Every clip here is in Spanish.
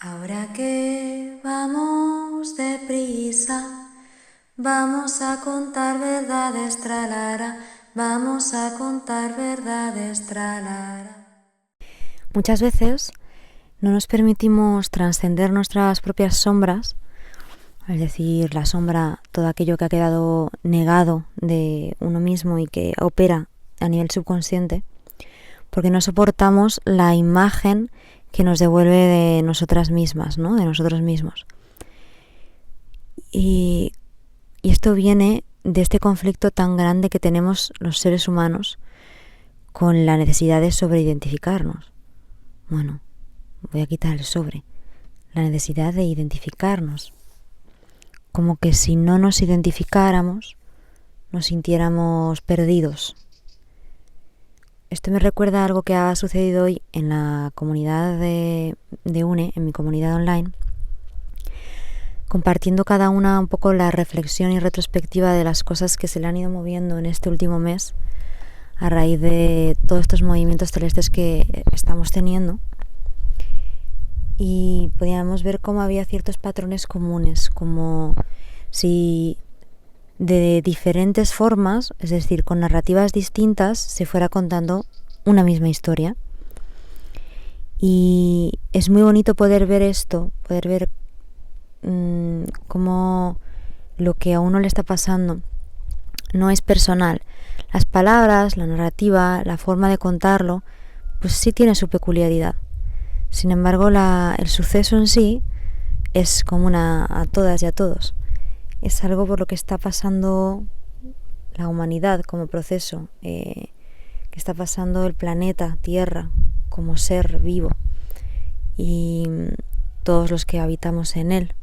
Ahora que vamos deprisa, vamos a contar verdades, tralara, vamos a contar verdades, tralara. Muchas veces no nos permitimos trascender nuestras propias sombras, es decir, la sombra, todo aquello que ha quedado negado de uno mismo y que opera a nivel subconsciente, porque no soportamos la imagen que nos devuelve de nosotras mismas, ¿no? De nosotros mismos. Y esto viene de este conflicto tan grande que tenemos los seres humanos con la necesidad de sobreidentificarnos. Bueno, voy a quitar el sobre. La necesidad de identificarnos. Como que si no nos identificáramos, nos sintiéramos perdidos. Esto me recuerda a algo que ha sucedido hoy en la comunidad de UNE, en mi comunidad online, compartiendo cada una un poco la reflexión y retrospectiva de las cosas que se le han ido moviendo en este último mes a raíz de todos estos movimientos celestes que estamos teniendo. Y podíamos ver cómo había ciertos patrones comunes, como si de diferentes formas, es decir, con narrativas distintas, se fuera contando una misma historia. Y es muy bonito poder ver esto, poder ver cómo lo que a uno le está pasando no es personal. Las palabras, la narrativa, la forma de contarlo, pues sí tiene su peculiaridad. Sin embargo, el suceso en sí es común a todas y a todos. Es algo por lo que está pasando la humanidad como proceso, que está pasando el planeta Tierra como ser vivo y todos los que habitamos en él,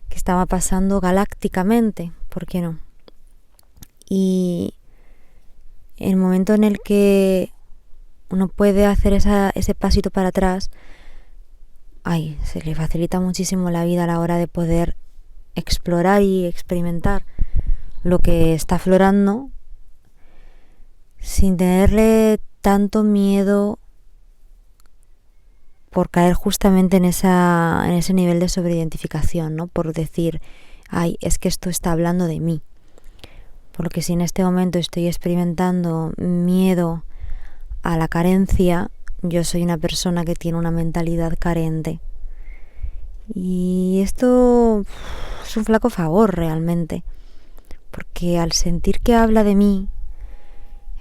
que estaba pasando galácticamente, ¿por qué no? Y el momento en el que uno puede hacer ese pasito para atrás, se le facilita muchísimo la vida a la hora de poder explorar y experimentar lo que está aflorando sin tenerle tanto miedo por caer justamente en ese nivel de sobreidentificación, ¿no? Por decir, es que esto está hablando de mí. Porque si en este momento estoy experimentando miedo a la carencia, yo soy una persona que tiene una mentalidad carente. Y esto es un flaco favor realmente, porque al sentir que habla de mí,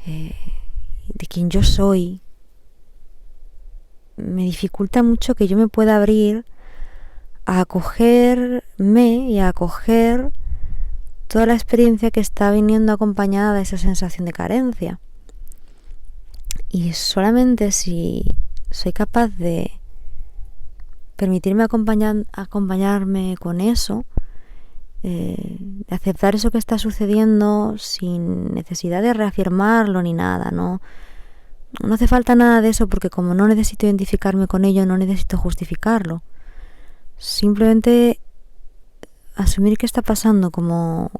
de quien yo soy, me dificulta mucho que yo me pueda abrir a acogerme y a acoger toda la experiencia que está viniendo acompañada de esa sensación de carencia. Y solamente si soy capaz de permitirme acompañarme con eso, de aceptar eso que está sucediendo sin necesidad de reafirmarlo ni nada, no hace falta nada de eso, porque como no necesito identificarme con ello, no necesito justificarlo. Simplemente asumir que está pasando, como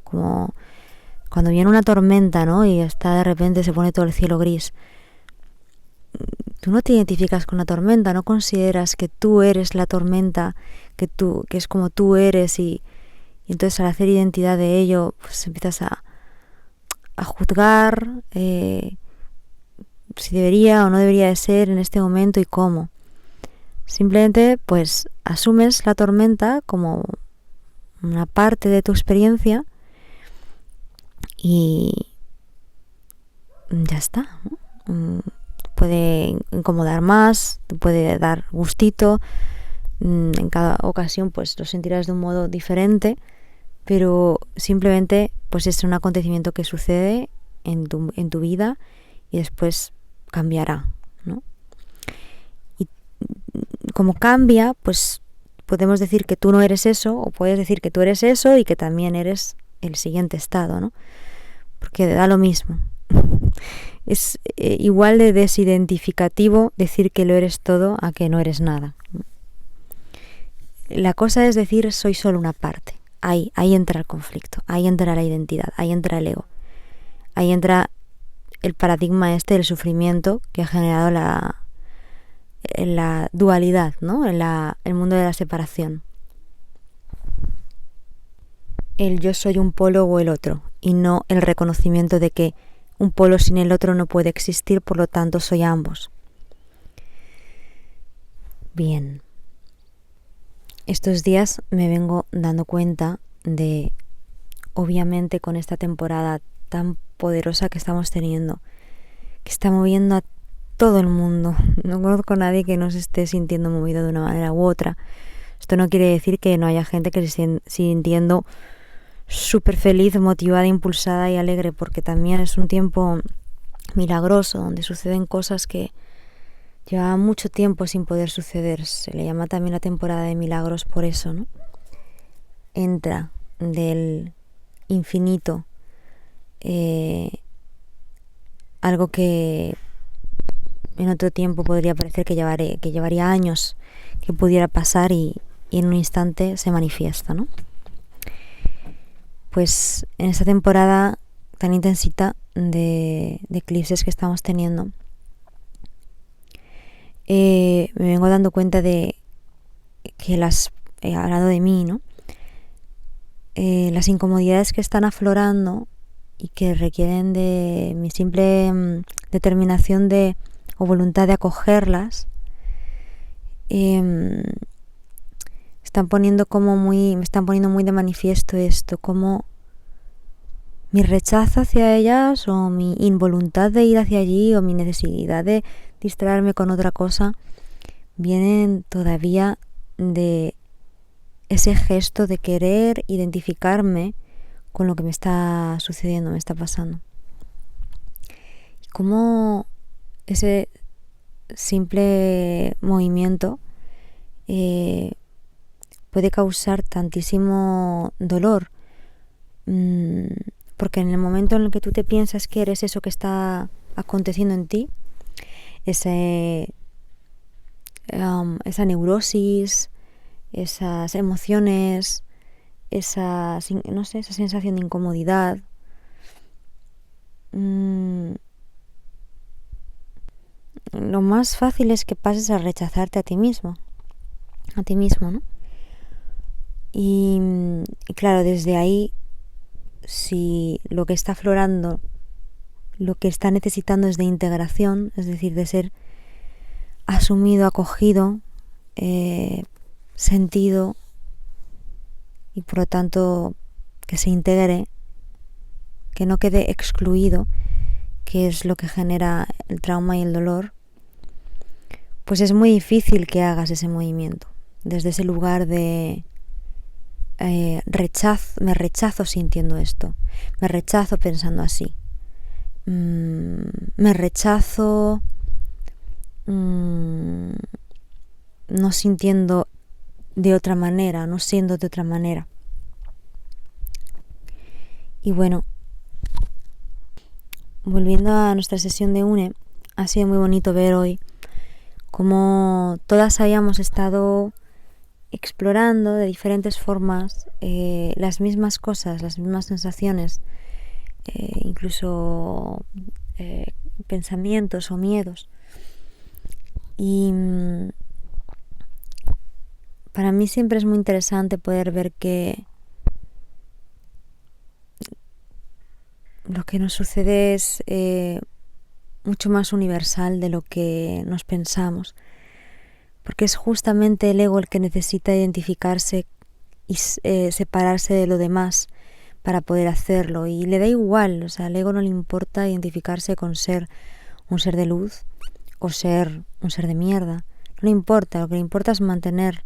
cuando viene una tormenta, ¿no? Y de repente se pone todo el cielo gris. Tú no te identificas con la tormenta, no consideras que tú eres la tormenta, que es como tú eres, y entonces al hacer identidad de ello, pues empiezas a juzgar si debería o no debería de ser en este momento y cómo. Simplemente pues asumes la tormenta como una parte de tu experiencia y ya está, ¿no? Puede incomodar más, te puede dar gustito, en cada ocasión pues lo sentirás de un modo diferente, pero simplemente pues es un acontecimiento que sucede en tu vida y después cambiará, ¿no? Y como cambia, pues podemos decir que tú no eres eso, o puedes decir que tú eres eso y que también eres el siguiente estado, ¿no? Porque da lo mismo. Es igual de desidentificativo decir que lo eres todo a que no eres nada. La cosa es decir, soy solo una parte. Ahí entra el conflicto, ahí entra la identidad, ahí entra el ego, ahí entra el paradigma del sufrimiento que ha generado la dualidad, ¿no? El mundo de la separación. El yo soy un polo o el otro, y no el reconocimiento de que un polo sin el otro no puede existir, por lo tanto soy ambos. Bien. Estos días me vengo dando cuenta de, obviamente con esta temporada tan poderosa que estamos teniendo, que está moviendo a todo el mundo. No conozco a nadie que no se esté sintiendo movido de una manera u otra. Esto no quiere decir que no haya gente que se esté sintiendo súper feliz, motivada, impulsada y alegre, porque también es un tiempo milagroso donde suceden cosas que llevaban mucho tiempo sin poder suceder. Se le llama también la temporada de milagros por eso, ¿no? Entra del infinito algo que en otro tiempo podría parecer que llevaría años que pudiera pasar y en un instante se manifiesta, ¿no? Pues en esta temporada tan intensita de eclipses que estamos teniendo, me vengo dando cuenta de que hablando de mí, ¿no? Las incomodidades que están aflorando y que requieren de mi simple determinación o voluntad de acogerlas, me están poniendo muy de manifiesto esto, como mi rechazo hacia ellas o mi involuntad de ir hacia allí o mi necesidad de distraerme con otra cosa vienen todavía de ese gesto de querer identificarme con lo que me está sucediendo, me está pasando. Y cómo ese simple movimiento puede causar tantísimo dolor, porque en el momento en el que tú te piensas que eres eso que está aconteciendo en ti, esa neurosis, esas emociones, esa sensación de incomodidad, lo más fácil es que pases a rechazarte a ti mismo, ¿no? Y claro, desde ahí, si lo que está aflorando, lo que está necesitando es de integración, es decir, de ser asumido, acogido, sentido, y por lo tanto que se integre, que no quede excluido, que es lo que genera el trauma y el dolor, pues es muy difícil que hagas ese movimiento desde ese lugar de me rechazo sintiendo esto, me rechazo pensando así, me rechazo no sintiendo de otra manera, no siendo de otra manera. Y bueno, volviendo a nuestra sesión de UNE, ha sido muy bonito ver hoy cómo todas habíamos estado explorando de diferentes formas las mismas cosas, las mismas sensaciones, incluso pensamientos o miedos. Y para mí siempre es muy interesante poder ver que lo que nos sucede es mucho más universal de lo que nos pensamos, porque es justamente el ego el que necesita identificarse y separarse de lo demás para poder hacerlo, y le da igual, o sea, al ego no le importa identificarse con ser un ser de luz o ser un ser de mierda, no le importa, lo que le importa es mantener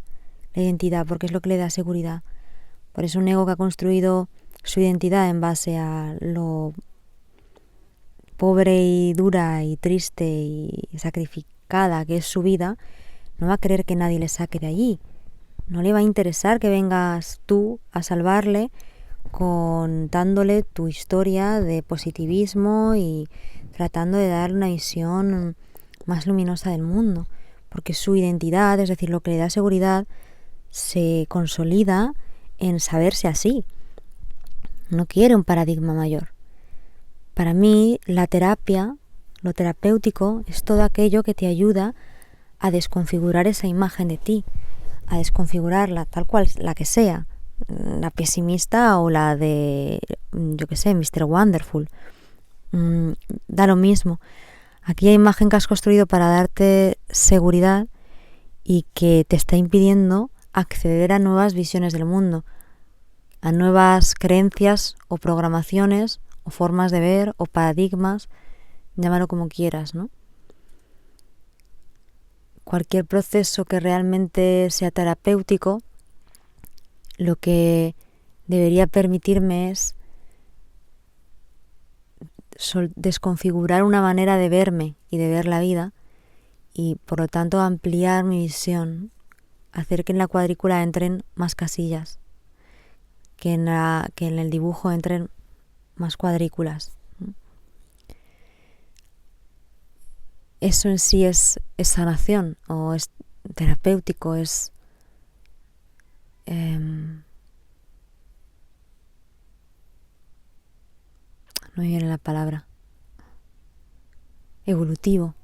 la identidad, porque es lo que le da seguridad. Por eso un ego que ha construido su identidad en base a lo pobre y dura y triste y sacrificada que es su vida, no va a querer que nadie le saque de allí. No le va a interesar que vengas tú a salvarle contándole tu historia de positivismo y tratando de darle una visión más luminosa del mundo, porque su identidad, es decir, lo que le da seguridad, se consolida en saberse así. No quiere un paradigma mayor. Para mí, la terapia, lo terapéutico, es todo aquello que te ayuda a desconfigurar esa imagen de ti, a desconfigurarla tal cual, la que sea, la pesimista o la de, yo qué sé, Mr. Wonderful. Da lo mismo. Aquella imagen que has construido para darte seguridad y que te está impidiendo acceder a nuevas visiones del mundo, a nuevas creencias o programaciones o formas de ver o paradigmas, llámalo como quieras, ¿no? Cualquier proceso que realmente sea terapéutico, lo que debería permitirme es desconfigurar una manera de verme y de ver la vida y por lo tanto ampliar mi visión, hacer que en la cuadrícula entren más casillas, que en el dibujo entren más cuadrículas. Eso en sí es sanación o es terapéutico, es no me viene la palabra, evolutivo.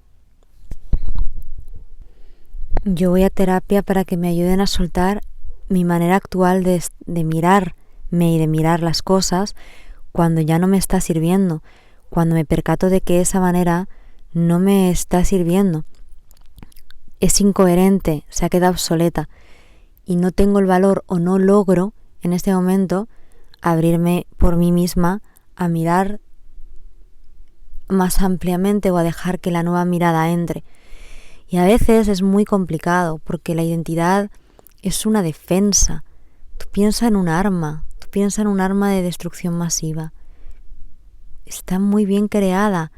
Yo voy a terapia para que me ayuden a soltar mi manera actual de mirarme y de mirar las cosas cuando ya no me está sirviendo, cuando me percato de que esa manera no me está sirviendo, es incoherente, se ha quedado obsoleta y no tengo el valor o no logro en este momento abrirme por mí misma a mirar más ampliamente o a dejar que la nueva mirada entre. Y a veces es muy complicado porque la identidad es una defensa. Tú piensas en un arma, de destrucción masiva. Está muy bien creada.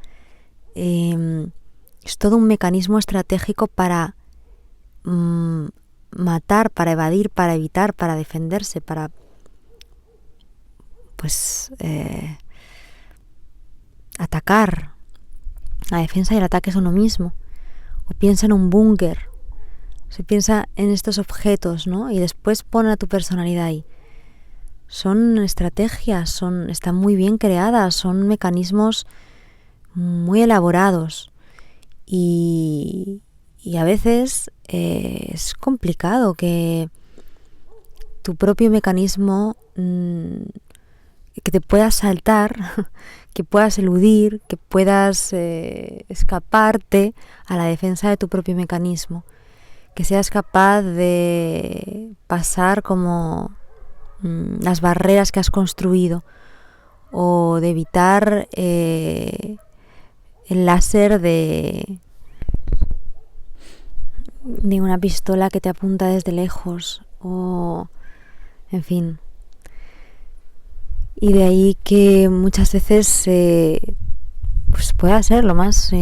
Es todo un mecanismo estratégico para matar, para evadir, para evitar, para defenderse, para atacar. La defensa y el ataque son lo mismo. O piensa en un búnker, se piensa en estos objetos, ¿no? Y después pone a tu personalidad ahí. Son estrategias, están muy bien creadas, son mecanismos muy elaborados y a veces es complicado que tu propio mecanismo que te puedas saltar, que puedas eludir, que puedas escaparte a la defensa de tu propio mecanismo, que seas capaz de pasar como las barreras que has construido o de evitar el láser de una pistola que te apunta desde lejos o en fin. Y de ahí que muchas veces pueda ser lo más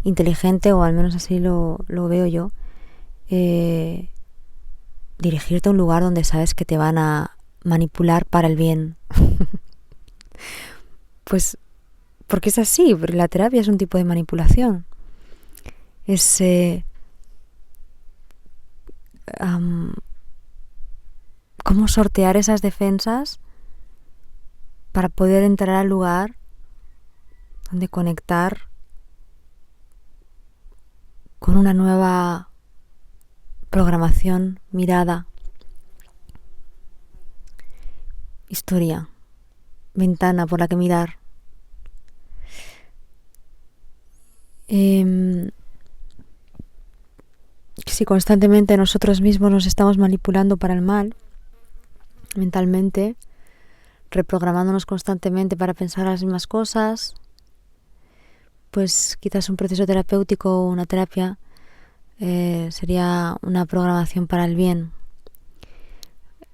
inteligente, o al menos así lo veo yo, dirigirte a un lugar donde sabes que te van a manipular para el bien. Pues porque es así, porque la terapia es un tipo de manipulación. Es cómo sortear esas defensas para poder entrar al lugar donde conectar con una nueva programación, mirada, historia, ventana por la que mirar. Si constantemente nosotros mismos nos estamos manipulando para el mal, mentalmente, reprogramándonos constantemente para pensar las mismas cosas, pues quizás un proceso terapéutico o una terapia sería una programación para el bien.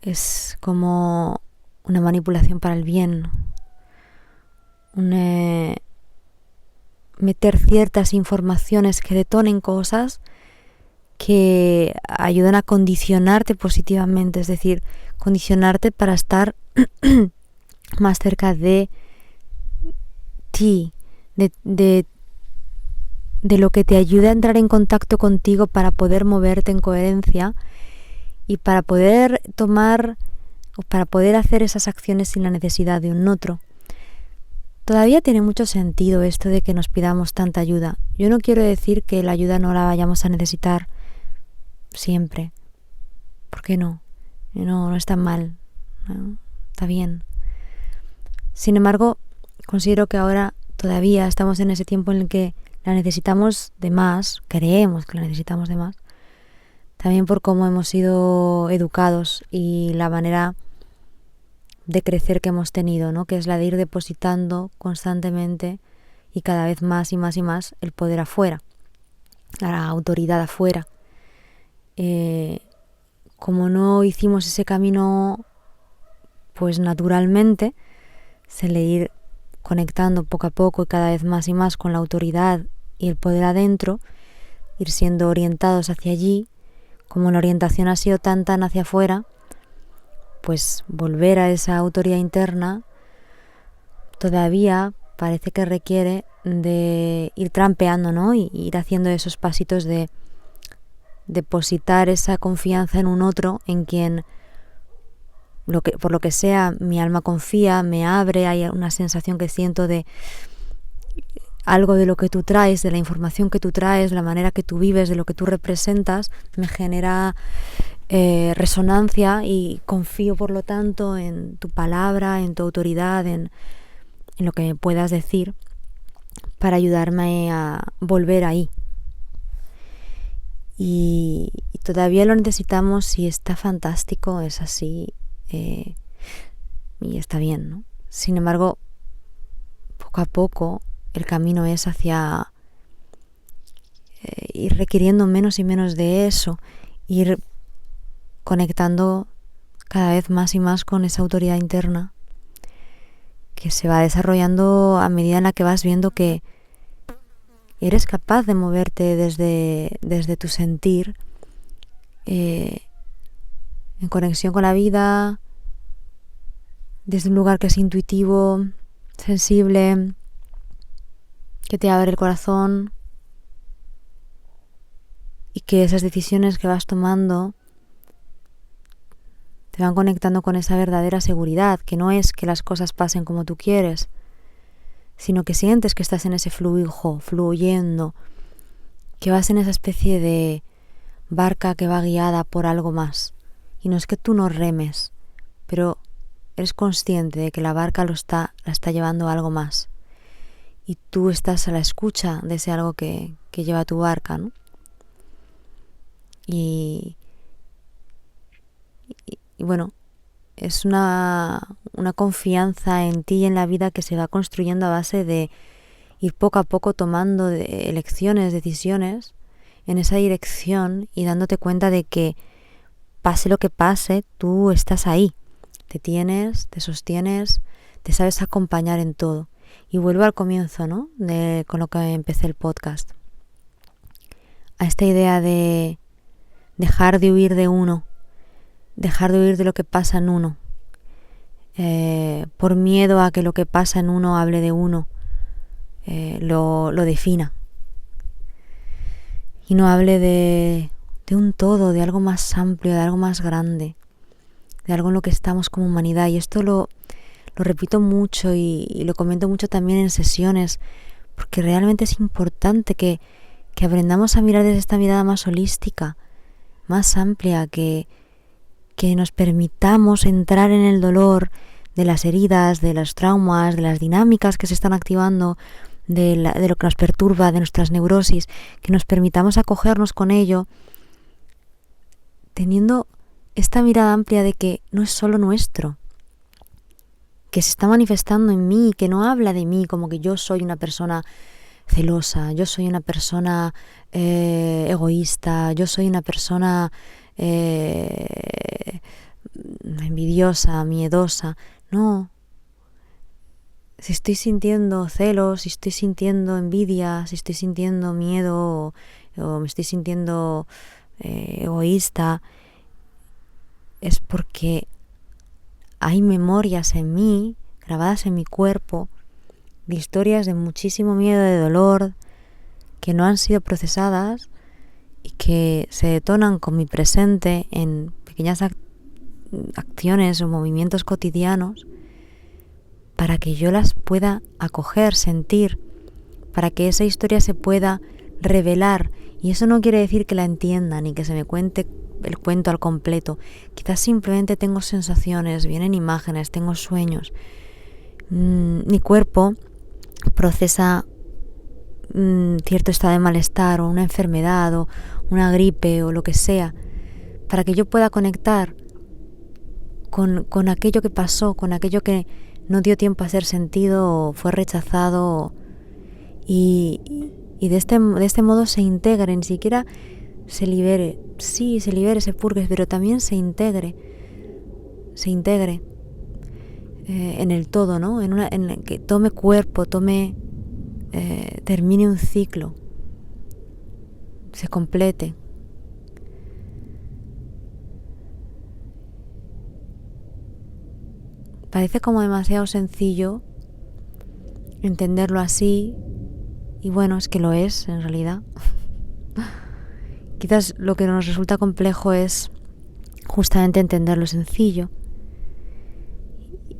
Es como una manipulación para el bien, meter ciertas informaciones que detonen cosas que ayudan a condicionarte positivamente, es decir, condicionarte para estar más cerca de ti, de lo que te ayuda a entrar en contacto contigo para poder moverte en coherencia y para poder tomar o para poder hacer esas acciones sin la necesidad de un otro. todavía tiene mucho sentido esto de que nos pidamos tanta ayuda. Yo no quiero decir que la ayuda no la vayamos a necesitar siempre. ¿Por qué no? No está mal, ¿no? Está bien. Sin embargo, considero que ahora todavía estamos en ese tiempo en el que la necesitamos de más, creemos que la necesitamos de más, también por cómo hemos sido educados y la manera de crecer que hemos tenido, ¿no? Que es la de ir depositando constantemente y cada vez más y más y más el poder afuera, la autoridad afuera. Como no hicimos ese camino pues naturalmente, se le ir conectando poco a poco y cada vez más y más con la autoridad y el poder adentro, ir siendo orientados hacia allí. Como la orientación ha sido tan hacia afuera, pues volver a esa autoridad interna todavía parece que requiere de ir trampeando, ¿no? Y ir haciendo esos pasitos de depositar esa confianza en un otro, en quien por lo que sea mi alma confía, me abre, hay una sensación que siento de algo de lo que tú traes, de la información que tú traes, la manera que tú vives, de lo que tú representas, me genera resonancia y confío por lo tanto en tu palabra, en tu autoridad, en lo que me puedas decir para ayudarme a volver ahí. Y todavía lo necesitamos y está fantástico, es así y está bien, ¿no? Sin embargo, poco a poco el camino es hacia ir requiriendo menos y menos de eso, ir conectando cada vez más y más con esa autoridad interna que se va desarrollando a medida en la que vas viendo que eres capaz de moverte desde tu sentir en conexión con la vida, desde un lugar que es intuitivo, sensible, que te abre el corazón, y que esas decisiones que vas tomando te van conectando con esa verdadera seguridad, que no es que las cosas pasen como tú quieres, sino que sientes que estás en ese flujo, fluyendo, que vas en esa especie de barca que va guiada por algo más. Y no es que tú no remes, pero eres consciente de que la barca la está llevando a algo más. Y tú estás a la escucha de ese algo que lleva tu barca, ¿no? Y bueno, es una confianza en ti y en la vida que se va construyendo a base de ir poco a poco tomando elecciones, decisiones en esa dirección y dándote cuenta de que pase lo que pase, tú estás ahí. Te tienes, te sostienes, te sabes acompañar en todo. Y vuelvo al comienzo, ¿no? Con lo que empecé el podcast. A esta idea de dejar de huir de uno, dejar de huir de lo que pasa en uno, por miedo a que lo que pasa en uno hable de uno, lo defina. Y no hable de un todo, de algo más amplio, de algo más grande, de algo en lo que estamos como humanidad. Y esto lo repito mucho y lo comento mucho también en sesiones, porque realmente es importante que aprendamos a mirar desde esta mirada más holística, más amplia, que nos permitamos entrar en el dolor de las heridas, de los traumas, de las dinámicas que se están activando, de lo que nos perturba, de nuestras neurosis, que nos permitamos acogernos con ello, teniendo esta mirada amplia de que no es solo nuestro, que se está manifestando en mí, que no habla de mí como que yo soy una persona celosa, yo soy una persona egoísta, yo soy una persona envidiosa, miedosa. No. Si estoy sintiendo celos, si estoy sintiendo envidia, si estoy sintiendo miedo o me estoy sintiendo egoísta, es porque hay memorias en mí, grabadas en mi cuerpo, de historias de muchísimo miedo, de dolor, que no han sido procesadas y que se detonan con mi presente en pequeñas acciones o movimientos cotidianos, para que yo las pueda acoger, sentir, para que esa historia se pueda revelar. Y eso no quiere decir que la entienda ni que se me cuente el cuento al completo. Quizás simplemente tengo sensaciones, vienen imágenes, tengo sueños. Mi cuerpo procesa cierto estado de malestar o una enfermedad o una gripe o lo que sea, para que yo pueda conectar con aquello que pasó, con aquello que no dio tiempo a ser sentido o fue rechazado, y de este modo se integre, ni siquiera se libere, sí, se libere, se purgue, pero también se integre en el todo, ¿no? En que tome cuerpo, termine un ciclo, se complete. Parece como demasiado sencillo entenderlo así, y bueno, es que lo es en realidad. Quizás lo que nos resulta complejo es justamente entender lo sencillo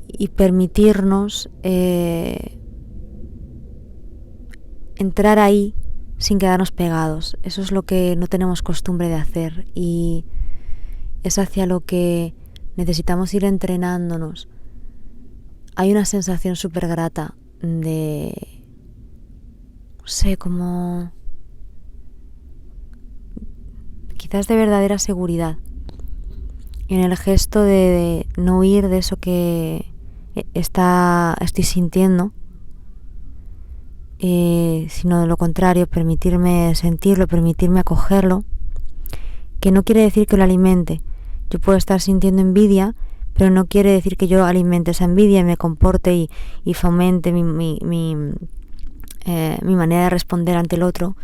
y permitirnos entrar ahí sin quedarnos pegados. Eso es lo que no tenemos costumbre de hacer, y es hacia lo que necesitamos ir entrenándonos. Hay una sensación súper grata de, no sé, como quizás de verdadera seguridad en el gesto de no huir de eso que estoy sintiendo, sino de lo contrario, permitirme sentirlo, permitirme acogerlo, que no quiere decir que lo alimente. Yo puedo estar sintiendo envidia, pero no quiere decir que yo alimente esa envidia y me comporte y fomente mi manera de responder ante el otro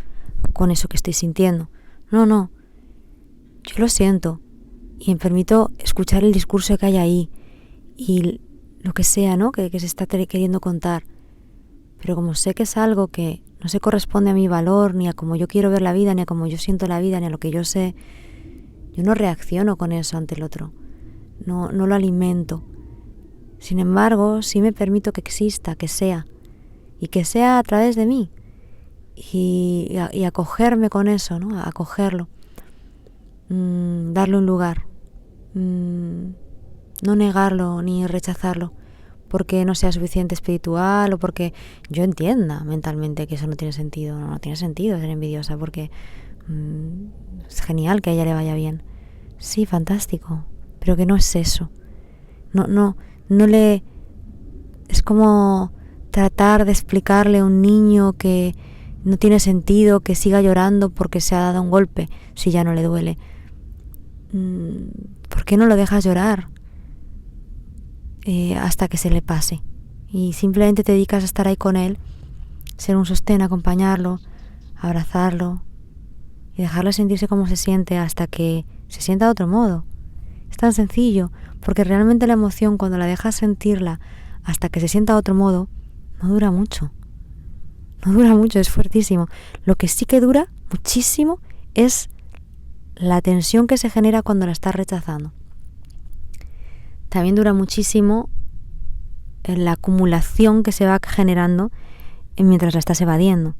con eso que estoy sintiendo. No, yo lo siento y me permito escuchar el discurso que hay ahí y lo que sea, ¿no? que se está queriendo contar. Pero como sé que es algo que no se corresponde a mi valor, ni a cómo yo quiero ver la vida, ni a cómo yo siento la vida, ni a lo que yo sé, yo no reacciono con eso ante el otro. No lo alimento. Sin embargo, sí me permito que exista, que sea, y que sea a través de mí, y acogerme con eso, ¿no? Acogerlo, darle un lugar, no negarlo ni rechazarlo porque no sea suficiente espiritual o porque yo entienda mentalmente que eso no tiene sentido. No tiene sentido ser envidiosa, porque es genial que a ella le vaya bien. Sí, fantástico, pero que no es eso. No le... Es como tratar de explicarle a un niño que no tiene sentido que siga llorando porque se ha dado un golpe si ya no le duele. ¿Por qué no lo dejas llorar hasta que se le pase? Y simplemente te dedicas a estar ahí con él, ser un sostén, acompañarlo, abrazarlo y dejarle sentirse como se siente hasta que se sienta de otro modo. Es tan sencillo, porque realmente la emoción, cuando la dejas sentirla hasta que se sienta de otro modo, no dura mucho. No dura mucho, es fuertísimo. Lo que sí que dura muchísimo es la tensión que se genera cuando la estás rechazando. También dura muchísimo la acumulación que se va generando mientras la estás evadiendo,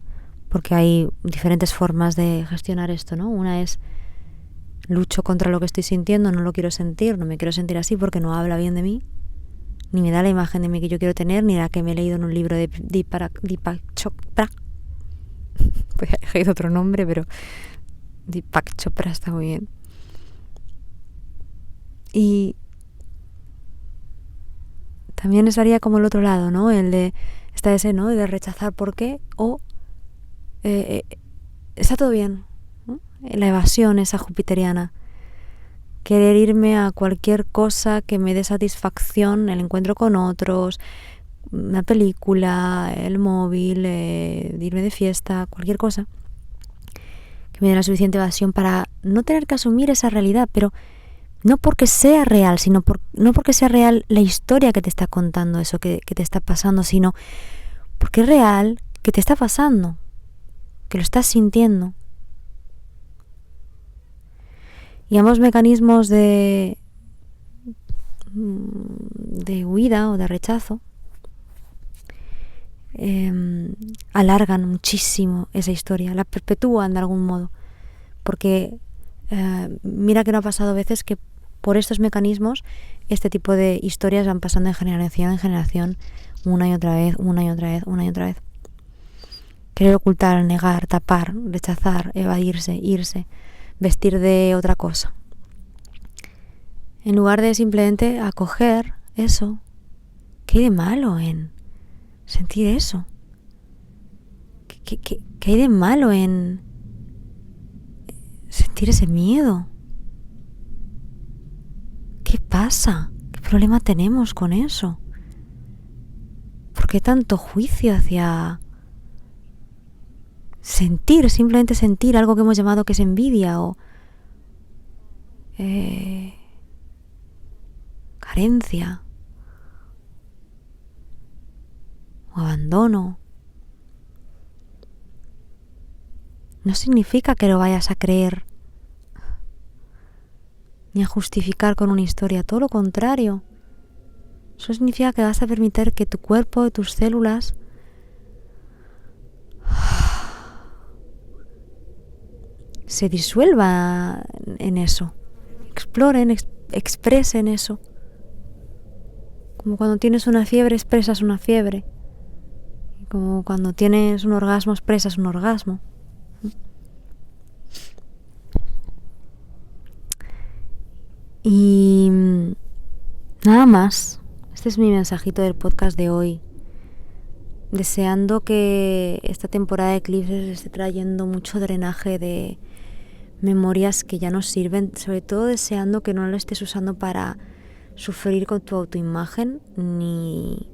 porque hay diferentes formas de gestionar esto, ¿no? Una es: lucho contra lo que estoy sintiendo, no lo quiero sentir, no me quiero sentir así porque no habla bien de mí, ni me da la imagen de mí que yo quiero tener, ni la que me he leído en un libro de Deepak Chopra. Pues he elegido otro nombre, pero Deepak Chopra está muy bien. Y también estaría como el otro lado, ¿no? El de ese, ¿no? De rechazar por qué, o está todo bien, ¿no? La evasión esa jupiteriana, querer irme a cualquier cosa que me dé satisfacción, el encuentro con otros, una película, el móvil, irme de fiesta, cualquier cosa que me dé la suficiente evasión para no tener que asumir esa realidad, pero no porque sea real, no porque sea real la historia que te está contando eso que te está pasando, sino porque es real que te está pasando, que lo estás sintiendo. Y ambos mecanismos de huida o de rechazo alargan muchísimo esa historia, la perpetúan de algún modo, porque mira que no ha pasado veces que por estos mecanismos este tipo de historias van pasando de generación en generación, una y otra vez, una y otra vez, una y otra vez. Querer ocultar, negar, tapar, rechazar, evadirse, irse, vestir de otra cosa. En lugar de simplemente acoger eso. ¿Qué hay de malo en sentir eso? ¿Qué hay de malo en sentir ese miedo? ¿Qué pasa? ¿Qué problema tenemos con eso? ¿Por qué tanto juicio hacia sentir, simplemente sentir algo que hemos llamado que es envidia o carencia o abandono? No significa que lo vayas a creer ni a justificar con una historia, todo lo contrario. Eso significa que vas a permitir que tu cuerpo, tus células se disuelva en eso, exploren, expresen eso. Como cuando tienes una fiebre, expresas una fiebre. Como cuando tienes un orgasmo, expresas un orgasmo. Y nada más. Este es mi mensajito del podcast de hoy. Deseando que esta temporada de eclipses esté trayendo mucho drenaje de memorias que ya no sirven. Sobre todo deseando que no lo estés usando para sufrir con tu autoimagen, ni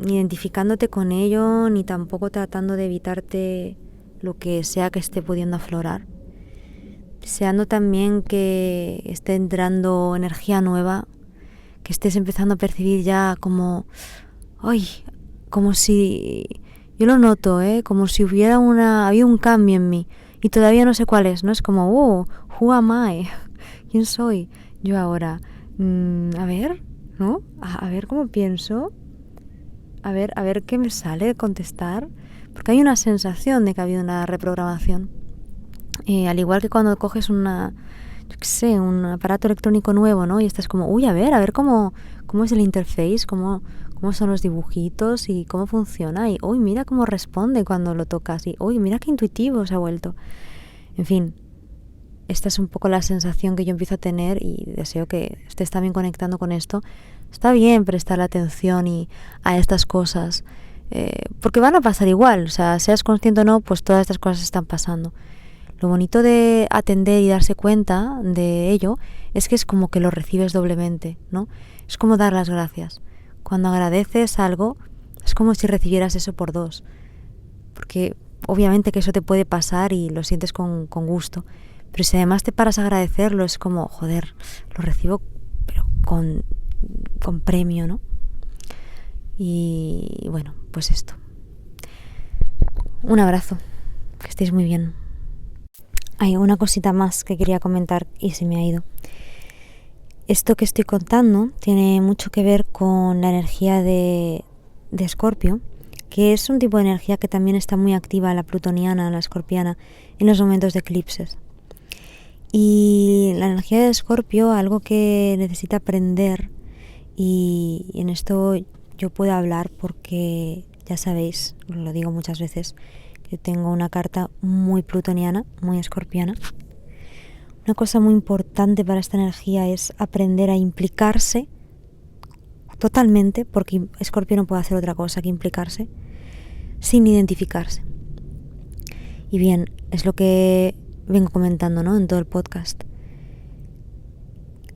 identificándote con ello, ni tampoco tratando de evitarte lo que sea que esté pudiendo aflorar. Deseando también que esté entrando energía nueva, que estés empezando a percibir ya como si, yo lo noto, como si hubiera había un cambio en mí y todavía no sé cuál es, ¿no? Es como, who am I? ¿Quién soy yo ahora? A ver, ¿no? A ver cómo pienso, a ver qué me sale de contestar, porque hay una sensación de que ha habido una reprogramación. Al igual que cuando coges un aparato electrónico nuevo, ¿no? Y estás como, a ver cómo es el interface, cómo son los dibujitos y cómo funciona. Y, mira cómo responde cuando lo tocas. Y, mira qué intuitivo se ha vuelto. En fin, esta es un poco la sensación que yo empiezo a tener y deseo que estés también conectando con esto. Está bien prestar atención a estas cosas, porque van a pasar igual. O sea, seas consciente o no, pues todas estas cosas están pasando. Lo bonito de atender y darse cuenta de ello es que es como que lo recibes doblemente, ¿no? Es como dar las gracias. Cuando agradeces algo, es como si recibieras eso por dos. Porque obviamente que eso te puede pasar y lo sientes con gusto. Pero si además te paras a agradecerlo, es como, joder, lo recibo, pero con premio, ¿no? Y bueno, pues esto. Un abrazo. Que estéis muy bien. Hay una cosita más que quería comentar y se me ha ido. Esto que estoy contando tiene mucho que ver con la energía de Escorpio, que es un tipo de energía que también está muy activa, la plutoniana, la escorpiana, en los momentos de eclipses. Y la energía de Escorpio, algo que necesita aprender, y en esto yo puedo hablar porque ya sabéis, os lo digo muchas veces, que tengo una carta muy plutoniana, muy escorpiana. Una cosa muy importante para esta energía es aprender a implicarse totalmente, porque Escorpio no puede hacer otra cosa que implicarse, sin identificarse. Y bien, es lo que vengo comentando, ¿no?, en todo el podcast.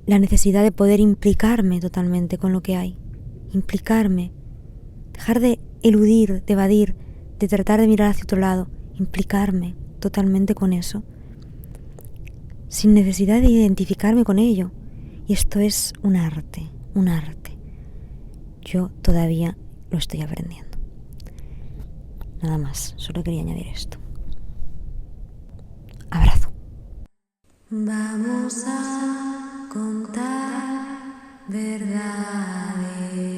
La necesidad de poder implicarme totalmente con lo que hay. Implicarme. Dejar de eludir, de evadir, de tratar de mirar hacia otro lado. Implicarme totalmente con eso. Sin necesidad de identificarme con ello. Y esto es un arte, un arte. Yo todavía lo estoy aprendiendo. Nada más, solo quería añadir esto. Abrazo. Vamos a contar verdades.